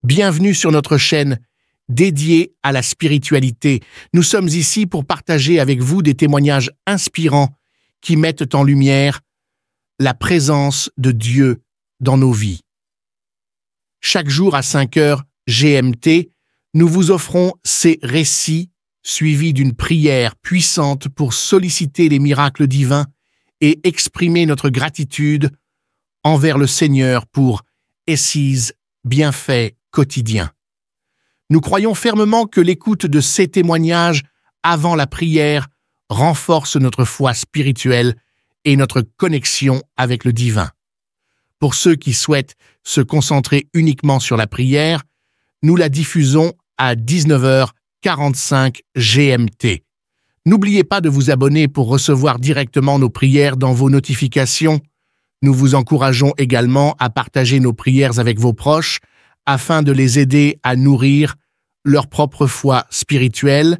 Bienvenue sur notre chaîne dédiée à la spiritualité. Nous sommes ici pour partager avec vous des témoignages inspirants qui mettent en lumière la présence de Dieu dans nos vies. Chaque jour à 5 heures GMT, nous vous offrons ces récits suivis d'une prière puissante pour solliciter les miracles divins et exprimer notre gratitude envers le Seigneur pour ses bienfaits quotidiens. Nous croyons fermement que l'écoute de ces témoignages avant la prière renforce notre foi spirituelle et notre connexion avec le divin. Pour ceux qui souhaitent se concentrer uniquement sur la prière, nous la diffusons à 19h45 GMT. N'oubliez pas de vous abonner pour recevoir directement nos prières dans vos notifications. Nous vous encourageons également à partager nos prières avec vos proches afin de les aider à nourrir leur propre foi spirituelle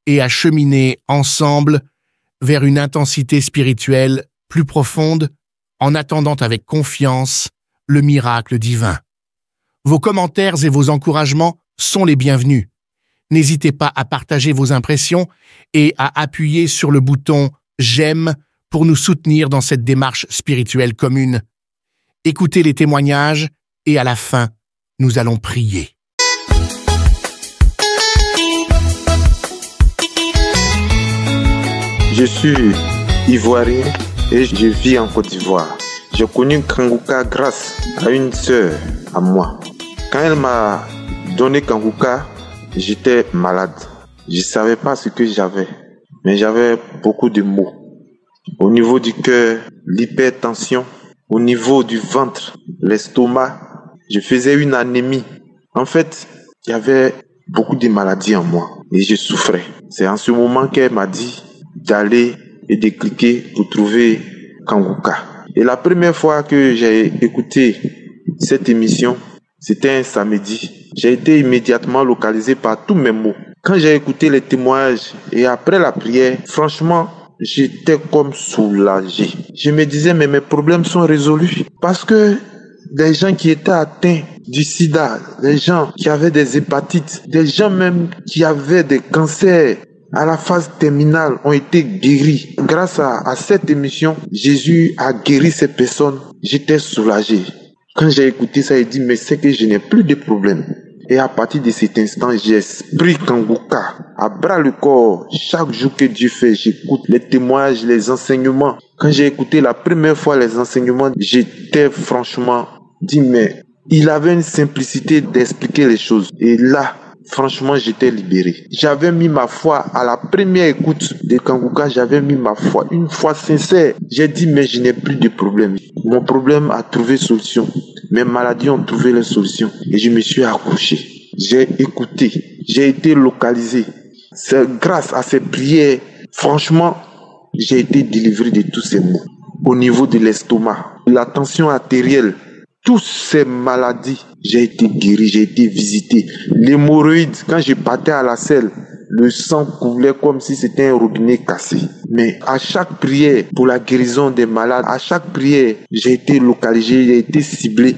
et à cheminer ensemble vers une intensité spirituelle plus profonde en attendant avec confiance le miracle divin. Vos commentaires et vos encouragements sont les bienvenus. N'hésitez pas à partager vos impressions et à appuyer sur le bouton « J'aime » pour nous soutenir dans cette démarche spirituelle commune. Écoutez les témoignages et à la fin, nous allons prier. Je suis ivoirien et je vis en Côte d'Ivoire. J'ai connu Kangouka grâce à une sœur à moi. Quand elle m'a donné Kangouka, j'étais malade. Je ne savais pas ce que j'avais, mais j'avais beaucoup de maux. Au niveau du cœur, l'hypertension, au niveau du ventre, l'estomac, je faisais une anémie. En fait, il y avait beaucoup de maladies en moi et je souffrais. C'est en ce moment qu'elle m'a dit d'aller et de cliquer pour trouver Kangouka. Et la première fois que j'ai écouté cette émission, c'était un samedi. J'ai été immédiatement localisé par tous mes maux. Quand j'ai écouté les témoignages et après la prière, franchement, j'étais comme soulagé. Je me disais, mais mes problèmes sont résolus. Parce que des gens qui étaient atteints du sida, des gens qui avaient des hépatites, des gens même qui avaient des cancers à la phase terminale ont été guéris. Grâce à cette émission, Jésus a guéri ces personnes. J'étais soulagé. Quand j'ai écouté ça, j'ai dit, mais c'est que je n'ai plus de problème. Et à partir de cet instant, j'ai pris Kangouka à bras le corps. Chaque jour que Dieu fait, j'écoute les témoignages, les enseignements. Quand j'ai écouté la première fois les enseignements, j'étais franchement dit, mais il avait une simplicité d'expliquer les choses. Et là, franchement, j'étais libéré. J'avais mis ma foi à la première écoute de Kangouka, j'avais mis ma foi, une foi sincère. J'ai dit, mais je n'ai plus de problème. Mon problème a trouvé solution. Mes maladies ont trouvé la solution. Et je me suis accouché. J'ai écouté. J'ai été localisé. C'est grâce à ces prières, franchement, j'ai été délivré de tous ces maux. Au niveau de l'estomac, la tension artérielle, toutes ces maladies, j'ai été guéri, j'ai été visité. L'hémorroïde, quand je partais à la selle, le sang coulait comme si c'était un robinet cassé. Mais à chaque prière pour la guérison des malades, à chaque prière, j'ai été localisé, j'ai été ciblé.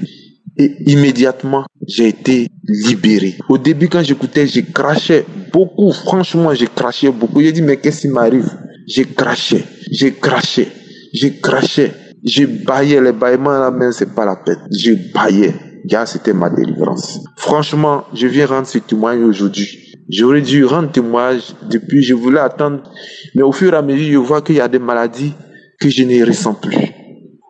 Et immédiatement, j'ai été libéré. Au début, quand j'écoutais, je crachais beaucoup. Franchement, je crachais beaucoup. J'ai dit, mais qu'est-ce qui m'arrive? Je crachais. Je baillais, les bâillements là même, c'est pas la peine. Je baillais. Car c'était ma délivrance. Franchement, je viens rendre ce témoignage aujourd'hui. J'aurais dû rendre témoignage depuis, je voulais attendre. Mais au fur et à mesure, je vois qu'il y a des maladies que je ne ressens plus.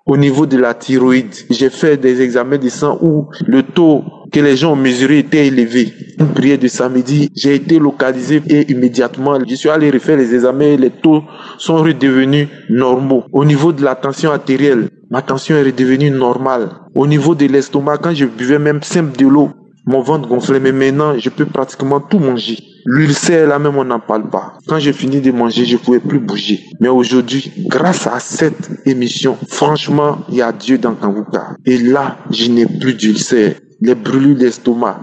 Au niveau de la thyroïde, j'ai fait des examens de sang où le taux que les gens ont mesuré était élevé. Une prière de samedi, j'ai été localisé et immédiatement, je suis allé refaire les examens et les taux sont redevenus normaux. Au niveau de la tension artérielle, ma tension est redevenue normale. Au niveau de l'estomac, quand je buvais même simple de l'eau, mon ventre gonflait, mais maintenant, je peux pratiquement tout manger. L'ulcère, là même, on n'en parle pas. Quand j'ai fini de manger, je ne pouvais plus bouger. Mais aujourd'hui, grâce à cette émission, franchement, il y a Dieu dans Kangouka. Et là, je n'ai plus d'ulcère. Les brûlures d'estomac,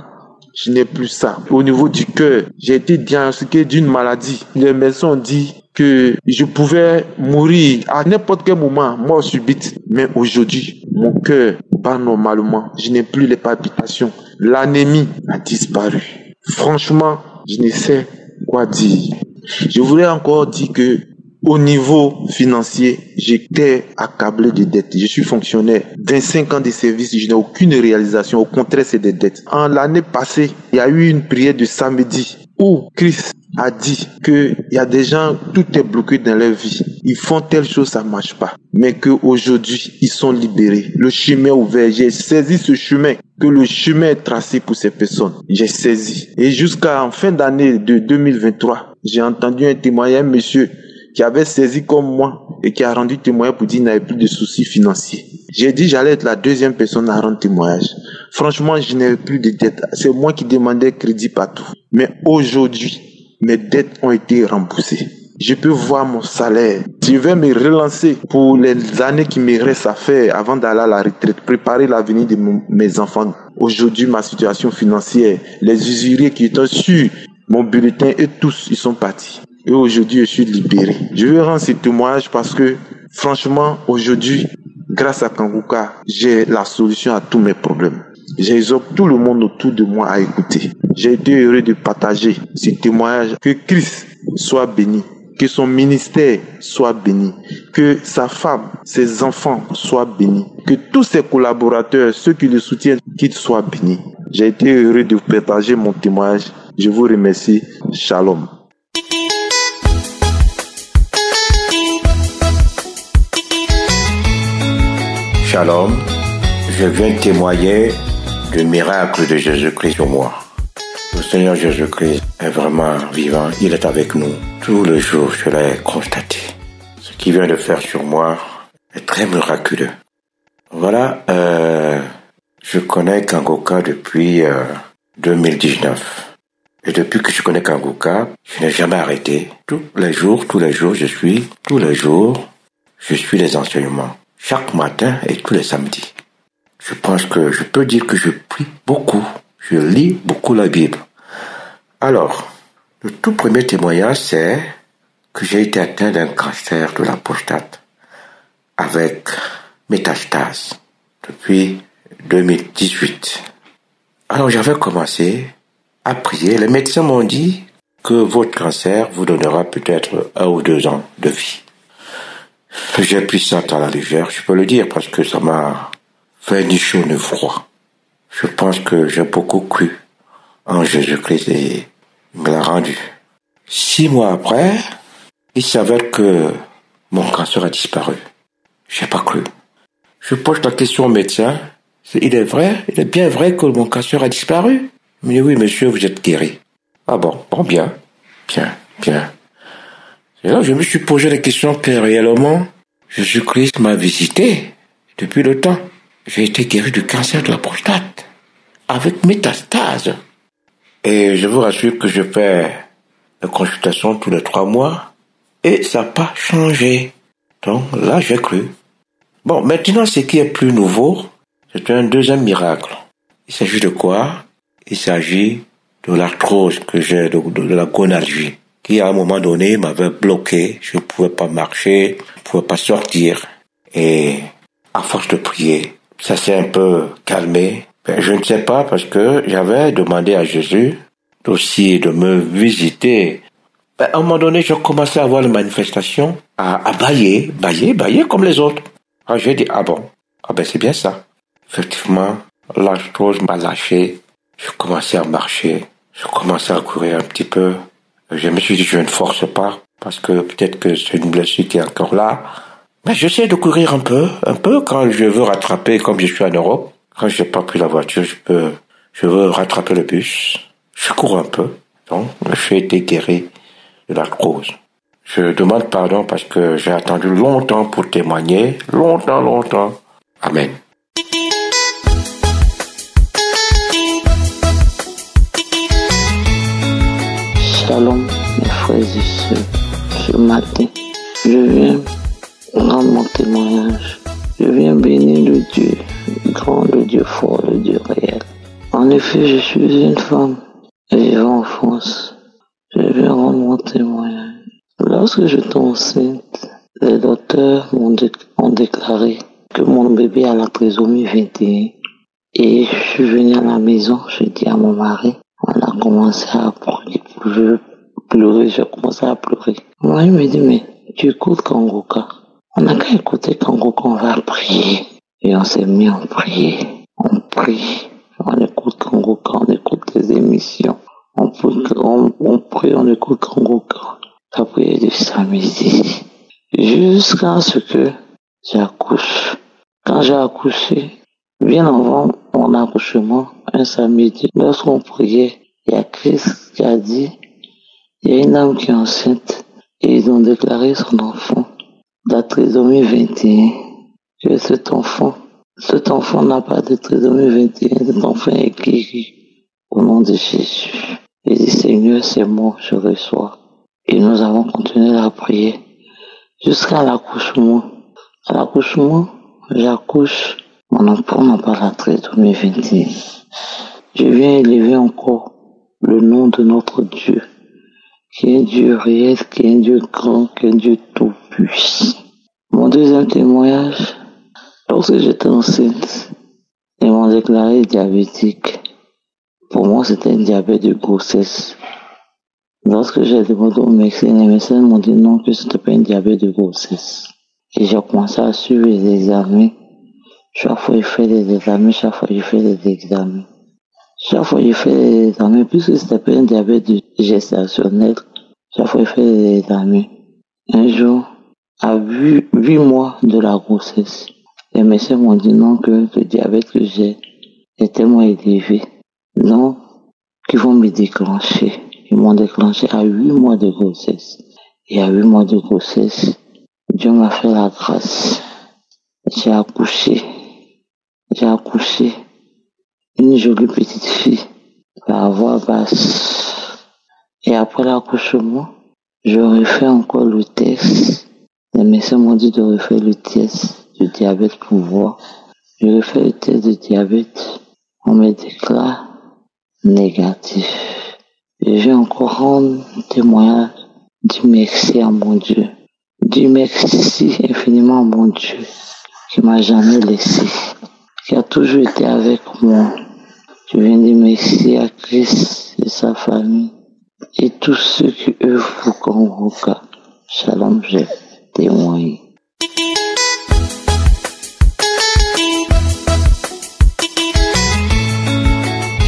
je n'ai plus ça. Au niveau du cœur, j'ai été diagnostiqué d'une maladie. Les médecins ont dit que je pouvais mourir à n'importe quel moment, mort subite. Mais aujourd'hui, mon cœur bat normalement. Je n'ai plus les palpitations. L'anémie a disparu. Franchement, je ne sais quoi dire. Je voudrais encore dire que au niveau financier, j'étais accablé de dettes. Je suis fonctionnaire. 25 ans de service, je n'ai aucune réalisation. Au contraire, c'est des dettes. En l'année passée, il y a eu une prière de samedi où Christ a dit qu'il y a des gens, tout est bloqué dans leur vie. Ils font telle chose, ça ne marche pas. Mais qu'aujourd'hui, ils sont libérés. Le chemin est ouvert. J'ai saisi ce chemin, que le chemin est tracé pour ces personnes. J'ai saisi. Et jusqu'à en fin d'année de 2023, j'ai entendu un témoignage, un monsieur qui avait saisi comme moi et qui a rendu témoignage pour dire qu'il n'avait plus de soucis financiers. J'ai dit j'allais être la deuxième personne à rendre témoignage. Franchement, je n'avais plus de dettes. C'est moi qui demandais crédit partout. Mais aujourd'hui, mes dettes ont été remboursées. Je peux voir mon salaire. Je vais me relancer pour les années qui me restent à faire avant d'aller à la retraite, préparer l'avenir de mes enfants. Aujourd'hui, ma situation financière, les usuriers qui étaient sur mon bulletin et tous, ils sont partis. Et aujourd'hui, je suis libéré. Je veux rendre ce témoignage parce que, franchement, aujourd'hui, grâce à Kanguka, j'ai la solution à tous mes problèmes. J'exhorte tout le monde autour de moi à écouter. J'ai été heureux de partager ce témoignage. Que Christ soit béni. Que son ministère soit béni. Que sa femme, ses enfants soient bénis. Que tous ses collaborateurs, ceux qui le soutiennent, qu'ils soient bénis. J'ai été heureux de partager mon témoignage. Je vous remercie. Shalom. Shalom, je viens témoigner du miracle de Jésus-Christ sur moi. Le Seigneur Jésus-Christ est vraiment vivant, il est avec nous. Tous les jours, je l'ai constaté. Ce qu'il vient de faire sur moi est très miraculeux. Voilà, je connais Kanguka depuis 2019. Et depuis que je connais Kanguka, je n'ai jamais arrêté. Tous les jours, je suis les enseignements. Chaque matin et tous les samedis. Je pense que je peux dire que je prie beaucoup. Je lis beaucoup la Bible. Alors, le tout premier témoignage, c'est que j'ai été atteint d'un cancer de la prostate avec métastase depuis 2018. Alors, j'avais commencé à prier. Les médecins m'ont dit que votre cancer vous donnera peut-être 1 ou 2 ans de vie. J'ai pris ça à la légère, je peux le dire, parce que ça m'a fait ni chaud ni froid. Je pense que j'ai beaucoup cru en Jésus-Christ et il me l'a rendu. 6 mois après, il s'avère que mon cancer a disparu. J'ai pas cru. Je pose la question au médecin. Il est bien vrai que mon cancer a disparu? Il me dit oui, monsieur, vous êtes guéri. Ah bon, bien. Et là, je me suis posé la question que réellement, Jésus-Christ m'a visité depuis le temps. J'ai été guéri du cancer de la prostate, avec métastase. Et je vous rassure que je fais la consultation tous les 3 mois, et ça n'a pas changé. Donc là, j'ai cru. Bon, maintenant, ce qui est plus nouveau, c'est un deuxième miracle. Il s'agit de quoi? Il s'agit de l'arthrose que j'ai, de la gonalgie, qui à un moment donné m'avait bloqué. Je ne pouvais pas marcher, je ne pouvais pas sortir. Et à force de prier, ça s'est un peu calmé. Je ne sais pas, parce que j'avais demandé à Jésus aussi de me visiter. À un moment donné, j'ai commencé à voir les manifestations, à bailler comme les autres. Alors j'ai dit, c'est bien ça. Effectivement, l'arthrose m'a lâché. Je commençais à marcher, je commençais à courir un petit peu. Je me suis dit, je ne force pas, parce que peut-être que c'est une blessure qui est encore là. Mais j'essaie de courir un peu quand je veux rattraper, comme je suis en Europe. Quand je n'ai pas pris la voiture, je veux rattraper le bus. Je cours un peu. Donc, j'ai été guéri de l'arthrose. Je demande pardon parce que j'ai attendu longtemps pour témoigner. Longtemps. Amen. Shalom, mes frères et sœurs. Ce matin, je viens rendre mon témoignage. Je viens bénir le Dieu grand, le Dieu fort, le Dieu réel. En En effet, je suis une femme et vivant en France. Je viens rendre mon témoignage. Lorsque j'étais enceinte, les docteurs ont déclaré que mon bébé a la trisomie 21. Et je suis venue à la maison, j'ai dit à mon mari, on a commencé à pleurer, j'ai commencé à pleurer. Mon mari me dit, mais tu écoutes Kangoka. On n'a qu'à écouter Kangoka, on va prier. Et on s'est mis à prier. On prie. On écoute Kangoka, on écoute les émissions. On prie, on écoute Kangoka. La prière du samedi. Jusqu'à ce que j'accouche. Quand j'ai accouché, bien avant mon accouchement, un samedi, lorsqu'on priait, il y a Christ qui a dit, il y a une âme qui est enceinte, et ils ont déclaré son enfant, la trisomie 21, que cet enfant n'a pas de trisomie 21, cet enfant est guéri au nom de Jésus. Il dit, Seigneur, c'est moi, je reçois. Et nous avons continué à prier jusqu'à l'accouchement. À l'accouchement, j'accouche, mon enfant n'a pas la trisomie 21. Je viens élever encore le nom de notre Dieu, qui est un Dieu réel, qui est un Dieu grand, qui est un Dieu tout-puissant. Mon deuxième témoignage, lorsque j'étais enceinte, ils m'ont déclaré diabétique. Pour moi, c'était un diabète de grossesse. Lorsque j'ai demandé au médecin, les médecins m'ont dit non, que ce n'était pas un diabète de grossesse. Et j'ai commencé à suivre les examens. Chaque fois, je fais des examens, chaque fois, je fais des examens. Chaque fois, je fais des examens, puisque c'était pas un diabète gestationnel, chaque fois, je fais des examens. Un jour, à 8 mois de la grossesse, les médecins m'ont dit non, que le diabète que j'ai est tellement élevé. Non, qu'ils vont me déclencher. Ils m'ont déclenché à 8 mois de grossesse. Et à 8 mois de grossesse, Dieu m'a fait la grâce. J'ai accouché une jolie petite fille, la voix basse. Et après l'accouchement, je refais encore le test. Les médecins m'ont dit de refaire le test de diabète pour voir. Je refais le test de diabète. On me déclare négatif. Et je vais encore rendre témoignage du merci à mon Dieu. Du merci infiniment à mon Dieu, qui m'a jamais laissé, qui a toujours été avec moi. Je viens dire merci à Christ et sa famille et tous ceux qui œuvrent pour Kangoka. Shalom, j'ai témoigné.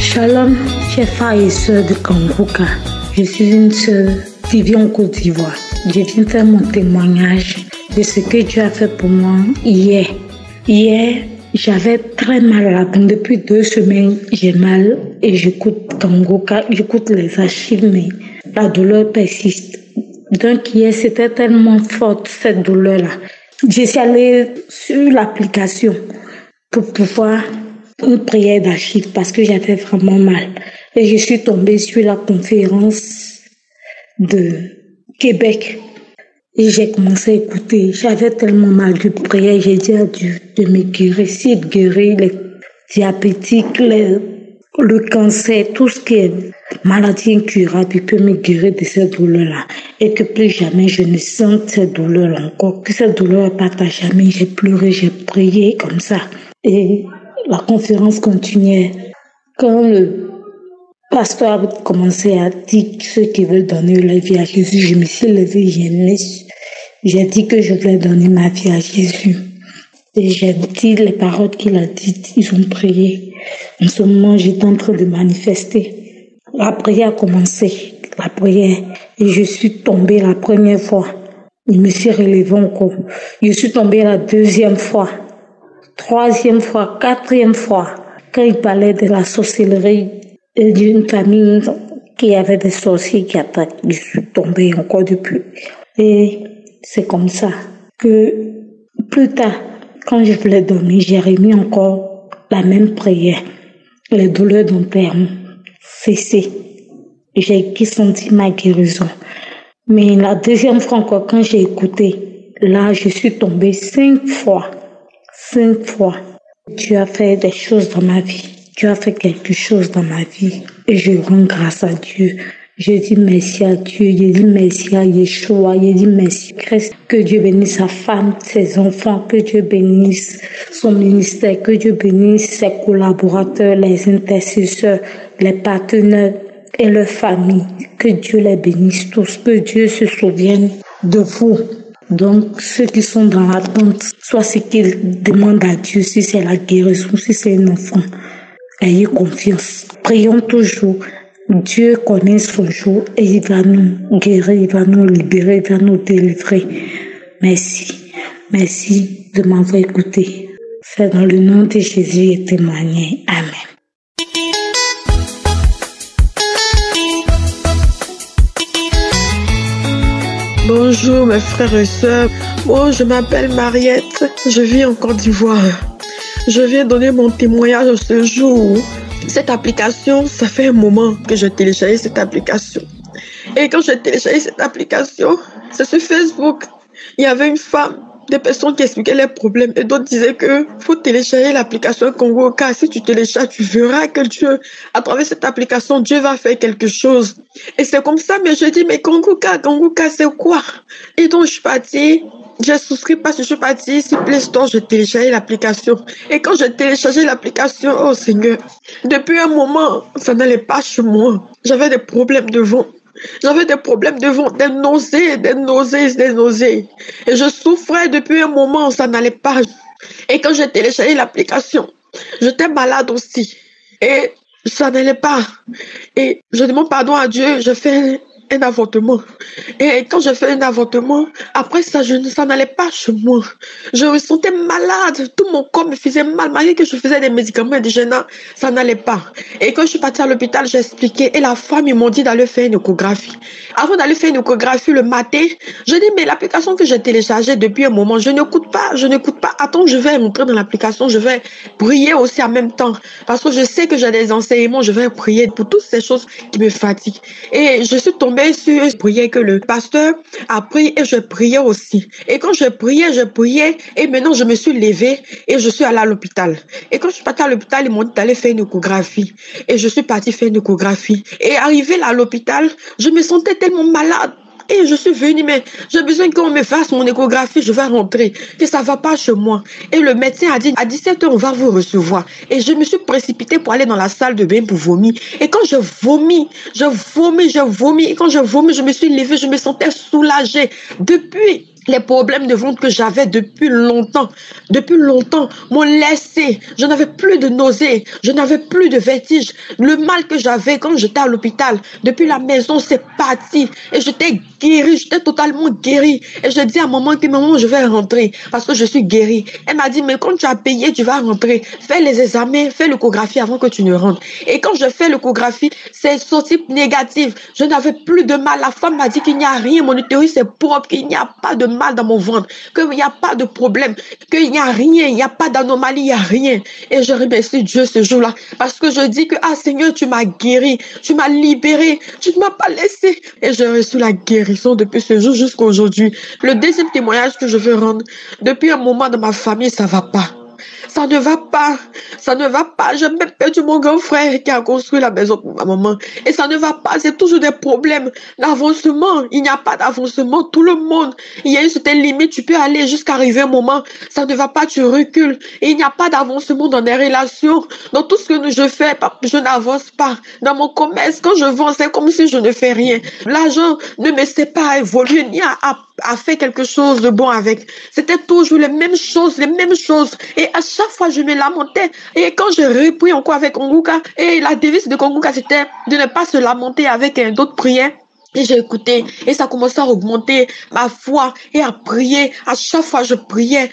Shalom, chers frères et sœurs de Kangoka. Je suis une sœur qui vit en Côte d'Ivoire. Je viens faire mon témoignage de ce que Dieu a fait pour moi hier. Hier, j'avais très mal à la tête. Depuis 2 semaines, j'ai mal et j'écoute Kangoka, j'écoute les archives, mais la douleur persiste. Donc hier, c'était tellement forte cette douleur-là. Je suis allée sur l'application pour pouvoir une prière d'archives parce que j'avais vraiment mal. Et je suis tombée sur la conférence de Québec. Et j'ai commencé à écouter. J'avais tellement mal de prière. J'ai dit à Dieu de me guérir. S'il guérit les diabétiques, le cancer, tout ce qui est maladie incurable, il peut me guérir de cette douleur-là. Et que plus jamais je ne sente cette douleur-là encore. Que cette douleur ne parte à jamais. J'ai pleuré, j'ai prié comme ça. Et la conférence continuait. Quand le pasteur a commencé à dire ceux qui veulent donner leur vie à Jésus, je me suis levée, j'ai dit que je voulais donner ma vie à Jésus. Et j'ai dit les paroles qu'il a dites, ils ont prié. En ce moment, j'étais en train de manifester. La prière a commencé, la prière. Et je suis tombée la première fois. Je me suis relevée encore. Je suis tombée la 2e fois, 3e fois, 4e fois. Quand il parlait de la sorcellerie, d'une famille qui avait des sorciers qui attaquent, je suis tombée encore depuis. Et c'est comme ça que plus tard, quand je voulais dormir, j'ai remis encore la même prière. Les douleurs dentaires ont cessé. J'ai senti ma guérison. Mais la 2e fois encore, quand j'ai écouté, là, je suis tombée 5 fois. 5 fois. Dieu a fait des choses dans ma vie. Dieu a fait quelque chose dans ma vie et je rends grâce à Dieu. Je dis merci à Dieu, je dis merci à Yeshua, je dis merci à Christ. Que Dieu bénisse sa femme, ses enfants, que Dieu bénisse son ministère, que Dieu bénisse ses collaborateurs, les intercesseurs, les partenaires et leurs familles. Que Dieu les bénisse tous, que Dieu se souvienne de vous. Donc, ceux qui sont dans l'attente, soit ce qu'ils demandent à Dieu, si c'est la guérison, si c'est un enfant, ayez confiance. Prions toujours. Dieu connaît son jour et il va nous guérir, il va nous libérer, il va nous délivrer. Merci. Merci de m'avoir écouté. C'est dans le nom de Jésus et témoigner. Amen. Bonjour mes frères et sœurs. Moi, je m'appelle Mariette. Je vis en Côte d'Ivoire. Je viens donner mon témoignage ce jour. Cette application, ça fait un moment que je télécharge cette application. Et quand j'ai téléchargé cette application, c'est sur Facebook. Il y avait une femme, des personnes qui expliquaient les problèmes et d'autres disaient que faut télécharger l'application Congo car si tu télécharges, tu verras que Dieu, à travers cette application, Dieu va faire quelque chose. Et c'est comme ça, mais je dis, mais Congo c'est quoi? Et donc je suis partie. J'ai souscrit parce que je suis partie sur Play Store, j'ai téléchargé l'application. Et quand j'ai téléchargé l'application, oh Seigneur, depuis un moment, ça n'allait pas chez moi. J'avais des problèmes de ventre. Des nausées. Et je souffrais depuis un moment, ça n'allait pas. Et quand j'ai téléchargé l'application, j'étais malade aussi. Et ça n'allait pas. Et je demande pardon à Dieu, je fais un avortement. Et quand je fais un avortement, après ça, ça n'allait pas chez moi. Je me sentais malade. Tout mon corps me faisait mal. Malgré que je faisais des médicaments indigènes, ça n'allait pas. Et quand je suis partie à l'hôpital, j'ai expliqué. Et la femme, ils m'ont dit d'aller faire une échographie. Avant d'aller faire une échographie le matin, je dis, mais l'application que j'ai téléchargée depuis un moment, je n'écoute pas. Attends, je vais rentrer dans l'application. Je vais prier aussi en même temps. Parce que je sais que j'ai des enseignements. Je vais prier pour toutes ces choses qui me fatiguent. Et je suis tombée sur une prière que le pasteur a pris et je priais aussi. Et quand je priais et maintenant je me suis levée et je suis allée à l'hôpital. Et quand je suis partie à l'hôpital, ils m'ont dit d'aller faire une échographie. Et je suis partie faire une échographie. Et arrivée là à l'hôpital, je me sentais tellement malade. Et je suis venue, mais j'ai besoin qu'on me fasse mon échographie, je vais rentrer, que ça va pas chez moi. Et le médecin a dit, à 17h, on va vous recevoir. Et je me suis précipitée pour aller dans la salle de bain pour vomir. Et quand je vomis. Et quand je vomis, je me suis levée, je me sentais soulagée. Depuis les problèmes de ventre que j'avais depuis longtemps m'ont laissé. Je n'avais plus de nausées, je n'avais plus de vertige. Le mal que j'avais quand j'étais à l'hôpital, depuis la maison, c'est parti. Et j'étais guérie, j'étais totalement guérie. Et je dis à maman que maman, je vais rentrer parce que je suis guérie. Elle m'a dit, mais quand tu as payé, tu vas rentrer. Fais les examens, fais l'échographie avant que tu ne rentres. Et quand je fais l'échographie, c'est sorti négatif. Je n'avais plus de mal. La femme m'a dit qu'il n'y a rien, mon utérus est propre, qu'il n'y a pas de mal dans mon ventre, qu'il n'y a pas de problème, qu'il n'y a rien, il n'y a pas d'anomalie, il n'y a rien. Et je remercie Dieu ce jour-là parce que je dis que, ah Seigneur, tu m'as guéri, tu m'as libéré, tu ne m'as pas laissé. Et j'ai reçu la guérison depuis ce jour jusqu'à aujourd'hui. Le deuxième témoignage que je veux rendre, depuis un moment dans ma famille, ça va pas. Ça ne va pas. J'ai même perdu mon grand frère qui a construit la maison pour ma maman. Et ça ne va pas. C'est toujours des problèmes d'avancement. Il n'y a pas d'avancement. Tout le monde, il y a une certaine limite. Tu peux aller jusqu'à arriver un moment. Ça ne va pas, tu recules. Et il n'y a pas d'avancement dans les relations. Dans tout ce que je fais, je n'avance pas. Dans mon commerce, quand je vends, c'est comme si je ne fais rien. L'argent ne me sait pas évoluer ni à faire quelque chose de bon avec. C'était toujours les mêmes choses. Et à chaque fois, je me lamentais. Et quand je repris encore avec Konguka, et la devise de Konguka, c'était de ne pas se lamenter avec d'autres prières. Et j'ai écouté, et ça commençait à augmenter ma foi, et à prier. À chaque fois, je priais.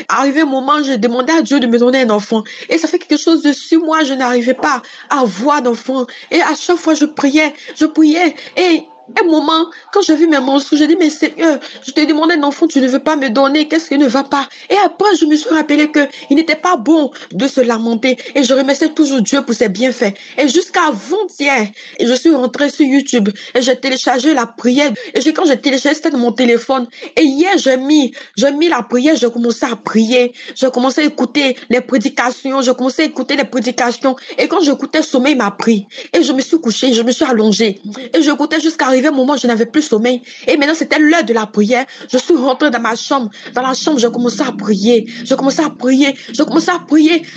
Arrivé un moment, j'ai demandé à Dieu de me donner un enfant. Et ça fait quelque chose de 6 mois, je n'arrivais pas à avoir d'enfant. Et à chaque fois, je priais. Et Un moment, quand j'ai vu mes mensonges, j'ai dit, mais Seigneur, je te demande un enfant, tu ne veux pas me donner, qu'est-ce qui ne va pas? Et après, je me suis rappelé qu'il n'était pas bon de se lamenter. Et je remerciais toujours Dieu pour ses bienfaits. Et jusqu'à avant-hier, je suis rentrée sur YouTube et j'ai téléchargé la prière. Et quand j'ai téléchargé, c'était dans mon téléphone. Et hier, j'ai mis la prière, j'ai commencé à prier. J'ai commencé à écouter les prédications, Et quand j'écoutais, le sommeil m'a pris. Et je me suis couchée, je me suis allongée. Et j'écoutais jusqu'à arriver un moment où je n'avais plus sommeil. Et maintenant, c'était l'heure de la prière. Je suis rentrée dans ma chambre. Dans la chambre, j'ai commencé à prier.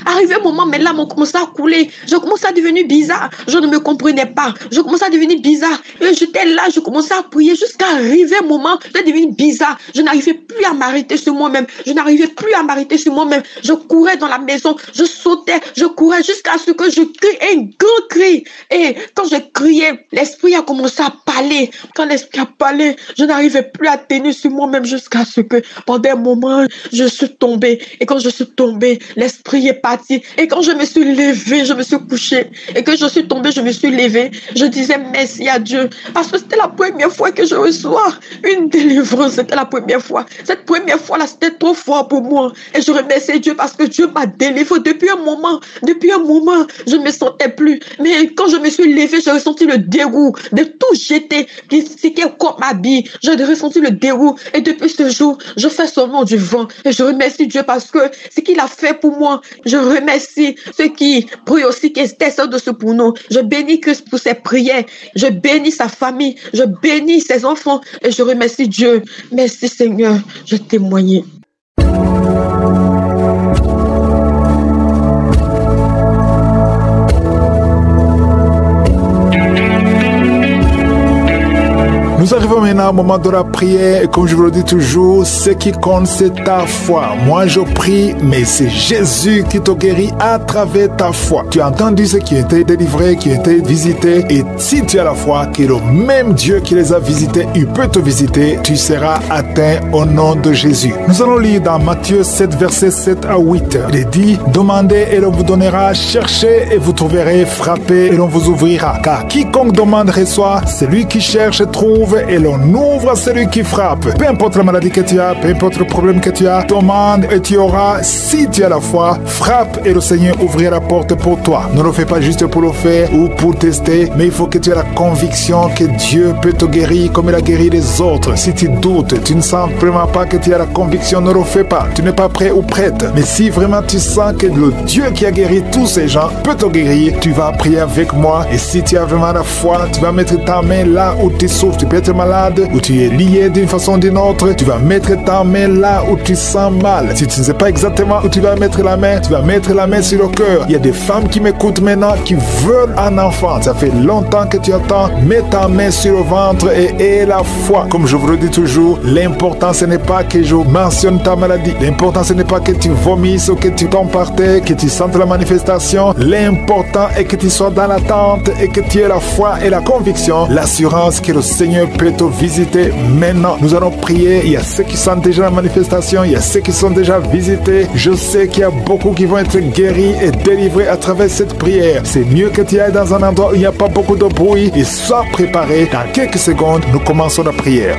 Arrivé un moment, mes larmes ont commencé à couler. Je commençais à devenir bizarre. Je ne me comprenais pas. Je commençais à devenir bizarre. Et j'étais là, je commençais à prier jusqu'à arriver un moment, je devenais bizarre. Je n'arrivais plus à m'arrêter sur moi-même. Je courais dans la maison. Je sautais, je courais jusqu'à ce que je crie un grand cri. Et quand je criais, l'esprit a commencé à parler. Quand l'esprit a parlé, je n'arrivais plus à tenir sur moi-même jusqu'à ce que pendant un moment, je suis tombée. Et quand je suis tombée, l'esprit est parti. Et quand je me suis levée, je me suis couchée. Et que je suis tombée, je me suis levée. Je disais merci à Dieu. Parce que c'était la première fois que je reçois une délivrance. C'était la première fois. Cette première fois-là, c'était trop fort pour moi. Et je remercie Dieu parce que Dieu m'a délivré depuis un moment. Je ne me sentais plus. Mais quand je me suis levée, j'ai ressenti le dégoût de tout jeter. C'était comme ma bille. J'ai ressenti le dégoût. Et depuis ce jour, je fais seulement du vent. Et je remercie Dieu parce que ce qu'il a fait pour moi, je remercie ceux qui prient aussi, qui essaient de ce pour nous. Je bénis Christ pour ses prières. Je bénis sa famille. Je bénis ses enfants. Et je remercie Dieu. Merci Seigneur. Je témoigne. Nous arrivons maintenant au moment de la prière et comme je vous le dis toujours, ce qui compte c'est ta foi. Moi je prie, mais c'est Jésus qui te guérit à travers ta foi. Tu as entendu ceux qui ont été délivrés, qui ont été visités et si tu as la foi que le même Dieu qui les a visités, il peut te visiter, tu seras atteint au nom de Jésus. Nous allons lire dans Matthieu 7 versets 7 à 8. Il est dit, demandez et l'on vous donnera, cherchez et vous trouverez, frappez et l'on vous ouvrira. Car quiconque demande reçoit, celui qui cherche trouve et l'on ouvre à celui qui frappe. Peu importe la maladie que tu as, peu importe le problème que tu as, demande et tu auras. Si tu as la foi, frappe et le Seigneur ouvrira la porte pour toi. Ne le fais pas juste pour le faire ou pour tester, mais il faut que tu aies la conviction que Dieu peut te guérir comme il a guéri les autres. Si tu doutes, tu ne sens vraiment pas que tu as la conviction, ne le fais pas. Tu n'es pas prêt ou prête. Mais si vraiment tu sens que le Dieu qui a guéri tous ces gens peut te guérir, tu vas prier avec moi. Et si tu as vraiment la foi, tu vas mettre ta main là où tu souffres. Tu peux être malade ou tu es lié d'une façon ou d'une autre, tu vas mettre ta main là où tu sens mal. Si tu ne sais pas exactement où tu vas mettre la main, tu vas mettre la main sur le cœur. Il y a des femmes qui m'écoutent maintenant qui veulent un enfant. Ça fait longtemps que tu attends. Mets ta main sur le ventre et aie la foi. Comme je vous le dis toujours, l'important ce n'est pas que je mentionne ta maladie. L'important ce n'est pas que tu vomisses ou que tu tombes par terre, que tu sentes la manifestation. L'important est que tu sois dans l'attente et que tu aies la foi et la conviction, l'assurance que le Seigneur peut te visiter maintenant. Nous allons prier. Il y a ceux qui sentent déjà la manifestation. Il y a ceux qui sont déjà visités. Je sais qu'il y a beaucoup qui vont être guéris et délivrés à travers cette prière. C'est mieux que tu ailles dans un endroit où il n'y a pas beaucoup de bruit et sois préparé. Dans quelques secondes, nous commençons la prière.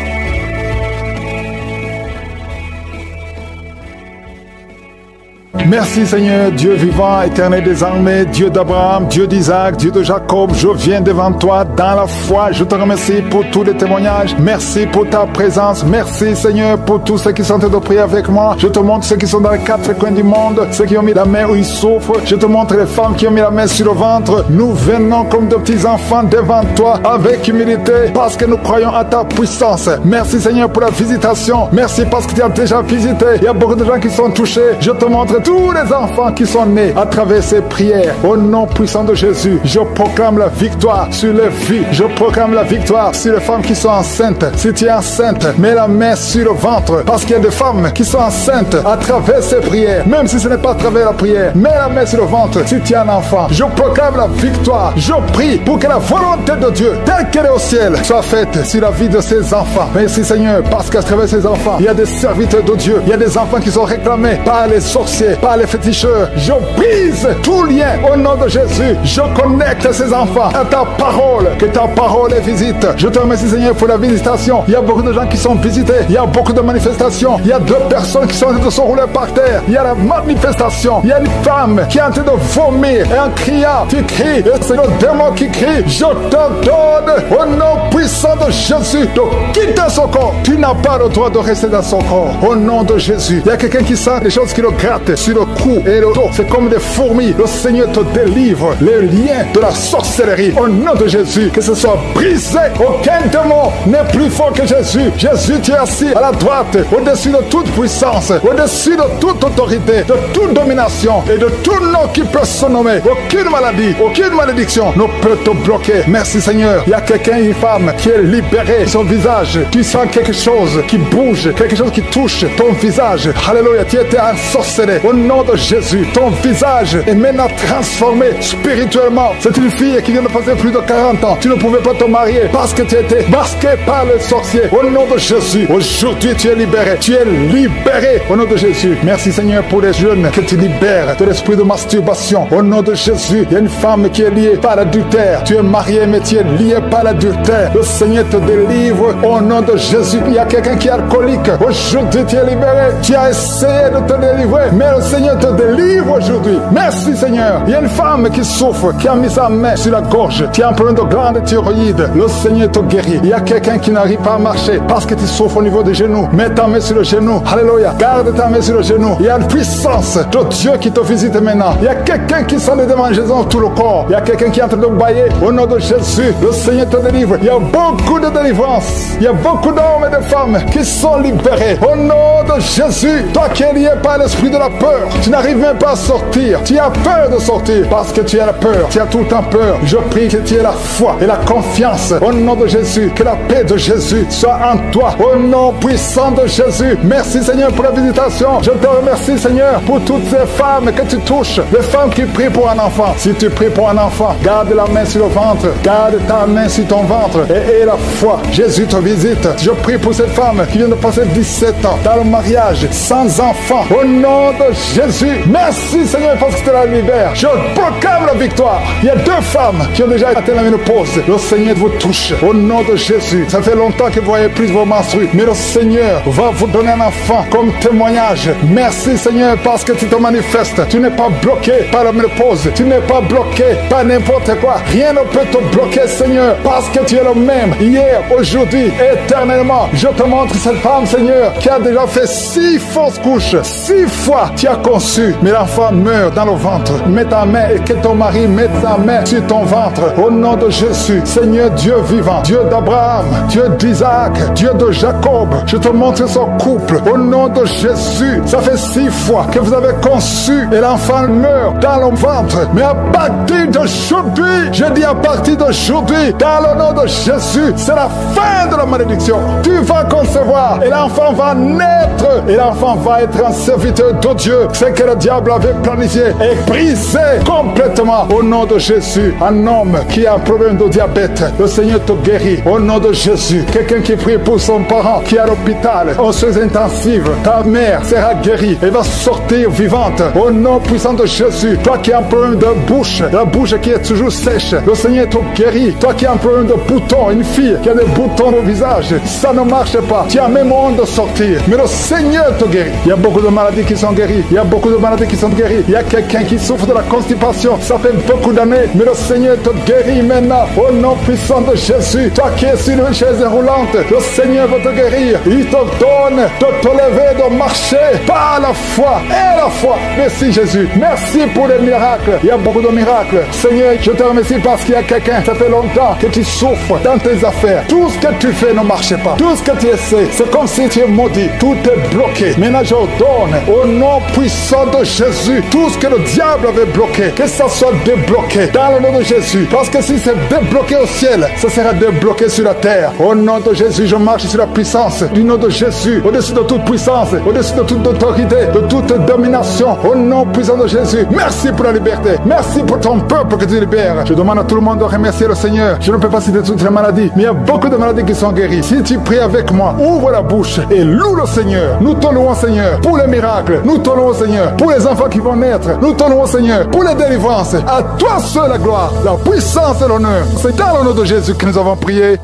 Merci Seigneur, Dieu vivant, éternel des armées, Dieu d'Abraham, Dieu d'Isaac, Dieu de Jacob. Je viens devant toi dans la foi. Je te remercie pour tous les témoignages. Merci pour ta présence. Merci Seigneur pour tous ceux qui sont en train de prier avec moi. Je te montre ceux qui sont dans les quatre coins du monde, ceux qui ont mis la main où ils souffrent. Je te montre les femmes qui ont mis la main sur le ventre. Nous venons comme de petits enfants devant toi avec humilité parce que nous croyons à ta puissance. Merci Seigneur pour la visitation. Merci parce que tu as déjà visité. Il y a beaucoup de gens qui sont touchés. Je te montre tous les enfants qui sont nés à travers ces prières. Au nom puissant de Jésus, je proclame la victoire sur les vies. Je proclame la victoire sur les femmes qui sont enceintes. Si tu es enceinte, mets la main sur le ventre parce qu'il y a des femmes qui sont enceintes à travers ces prières. Même si ce n'est pas à travers la prière, mets la main sur le ventre si tu es un enfant. Je proclame la victoire. Je prie pour que la volonté de Dieu, telle qu'elle est au ciel, soit faite sur la vie de ces enfants. Merci Seigneur, parce qu'à travers ces enfants, il y a des serviteurs de Dieu. Il y a des enfants qui sont réclamés par les sorciers, par par les féticheurs. Je brise tout lien au nom de Jésus. Je connecte ces enfants à ta parole, que ta parole les visite. Je te remercie Seigneur pour la visitation. Il y a beaucoup de gens qui sont visités, il y a beaucoup de manifestations, il y a 2 personnes qui sont en train de se rouler par terre, il y a la manifestation, il y a une femme qui est en train de vomir et en criant, tu cries, et c'est le démon qui crie. Je te donne au nom puissant de Jésus de quitter son corps. Tu n'as pas le droit de rester dans son corps. Au nom de Jésus, il y a quelqu'un qui sent des choses qui le grattent sur le cou et le dos. C'est comme des fourmis. Le Seigneur te délivre les liens de la sorcellerie. Au nom de Jésus, que ce soit brisé. Aucun démon n'est plus fort que Jésus. Jésus, tu es assis à la droite, au-dessus de toute puissance, au-dessus de toute autorité, de toute domination et de tout nom qui peut se nommer. Aucune maladie, aucune malédiction ne peut te bloquer. Merci Seigneur. Il y a quelqu'un, une femme qui est libérée. Son visage, tu sens quelque chose qui bouge, quelque chose qui touche ton visage. Alléluia, tu étais ensorcelé. Au nom de Jésus, ton visage est maintenant transformé spirituellement. C'est une fille qui vient de passer plus de 40 ans. Tu ne pouvais pas te marier parce que tu étais masqué par le sorcier. Au nom de Jésus, aujourd'hui tu es libéré. Tu es libéré au nom de Jésus. Merci Seigneur pour les jeunes que tu libères de l'esprit de masturbation. Au nom de Jésus, il y a une femme qui est liée par l'adultère. Tu es marié mais tu es lié par l'adultère. Le Seigneur te délivre au nom de Jésus. Il y a quelqu'un qui est alcoolique. Aujourd'hui tu es libéré. Tu as essayé de te délivrer, mais le Seigneur te délivre aujourd'hui. Merci Seigneur. Il y a une femme qui souffre, qui a mis sa main sur la gorge. Tu as un problème de glande thyroïde. Le Seigneur te guérit. Il y a quelqu'un qui n'arrive pas à marcher parce que tu souffres au niveau des genoux. Mets ta main sur le genou. Alléluia. Garde ta main sur le genou. Il y a une puissance de Dieu qui te visite maintenant. Il y a quelqu'un qui sent des démangeaisons tout le corps. Il y a quelqu'un qui est en train de bailler. Au nom de Jésus, le Seigneur te délivre. Il y a beaucoup de délivrance. Il y a beaucoup d'hommes et de femmes qui sont libérés. Au nom de Jésus, toi qui es lié par l'esprit de la peur, tu n'arrives même pas à sortir. Tu as peur de sortir parce que tu as la peur. Tu as tout le temps peur. Je prie que tu aies la foi et la confiance. Au nom de Jésus, que la paix de Jésus soit en toi. Au nom puissant de Jésus. Merci Seigneur pour la visitation. Je te remercie Seigneur pour toutes ces femmes que tu touches. Les femmes qui prient pour un enfant. Si tu pries pour un enfant, garde la main sur le ventre. Garde ta main sur ton ventre et aie la foi. Jésus te visite. Je prie pour cette femme qui vient de passer 17 ans dans le mariage, sans enfant. Au nom de Jésus, merci Seigneur parce que tu la libères. Je proclame la victoire. Il y a 2 femmes qui ont déjà atteint la ménopause. Le Seigneur vous touche. Au nom de Jésus, ça fait longtemps que vous voyez plus vos menstrues, mais le Seigneur va vous donner un enfant comme témoignage. Merci Seigneur parce que tu te manifestes. Tu n'es pas bloqué par la ménopause. Tu n'es pas bloqué par n'importe quoi. Rien ne peut te bloquer Seigneur parce que tu es le même hier, aujourd'hui, éternellement. Je te montre cette femme Seigneur qui a déjà fait 6 fausses couches. 6 fois tu as conçu, mais l'enfant meurt dans le ventre. Mets ta main et que ton mari mette sa main sur ton ventre. Au nom de Jésus, Seigneur Dieu vivant, Dieu d'Abraham, Dieu d'Isaac, Dieu de Jacob, je te montre son couple. Au nom de Jésus, ça fait 6 fois que vous avez conçu et l'enfant meurt dans le ventre. Mais à partir d'aujourd'hui, je dis à partir d'aujourd'hui, dans le nom de Jésus, c'est la fin de la malédiction. Tu vas concevoir et l'enfant va naître et l'enfant va être un serviteur de Dieu. Ce que le diable avait planifié est brisé complètement au nom de Jésus. Un homme qui a un problème de diabète, le Seigneur te guérit au nom de Jésus. Quelqu'un qui prie pour son parent qui est à l'hôpital, aux soins intensifs, ta mère sera guérie et va sortir vivante au nom puissant de Jésus. Toi qui as un problème de bouche, la bouche qui est toujours sèche, le Seigneur te guérit. Toi qui as un problème de boutons, une fille qui a des boutons au visage, ça ne marche pas. Tu as même honte de sortir, mais le Seigneur te guérit. Il y a beaucoup de maladies qui sont guéries. Il y a beaucoup de maladies qui sont guéries. Il y a quelqu'un qui souffre de la constipation. Ça fait beaucoup d'années, mais le Seigneur te guérit maintenant au nom puissant de Jésus. Toi qui es sur une chaise roulante, le Seigneur va te guérir. Il te donne de te lever, de marcher par la foi et la foi. Merci Jésus. Merci pour les miracles. Il y a beaucoup de miracles. Seigneur, je te remercie parce qu'il y a quelqu'un, ça fait longtemps que tu souffres dans tes affaires. Tout ce que tu fais ne marche pas. Tout ce que tu essaies, c'est comme si tu es maudit. Tout est bloqué. Maintenant, je ordonne au nom puissant de Jésus, tout ce que le diable avait bloqué, que ça soit débloqué dans le nom de Jésus. Parce que si c'est débloqué au ciel, ça sera débloqué sur la terre. Au nom de Jésus, je marche sur la puissance du nom de Jésus, au-dessus de toute puissance, au-dessus de toute autorité, de toute domination. Au nom puissant de Jésus, merci pour la liberté. Merci pour ton peuple que tu libères. Je demande à tout le monde de remercier le Seigneur. Je ne peux pas citer toutes les maladies, mais il y a beaucoup de maladies qui sont guéries. Si tu pries avec moi, ouvre la bouche et loue le Seigneur. Nous te louons, Seigneur, pour les miracles. Nous te louons, Seigneur, pour les enfants qui vont naître. Nous t'honorons, Seigneur, pour les délivrances. À toi seul la gloire, la puissance et l'honneur. C'est dans le nom de Jésus que nous avons prié.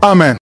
Amen.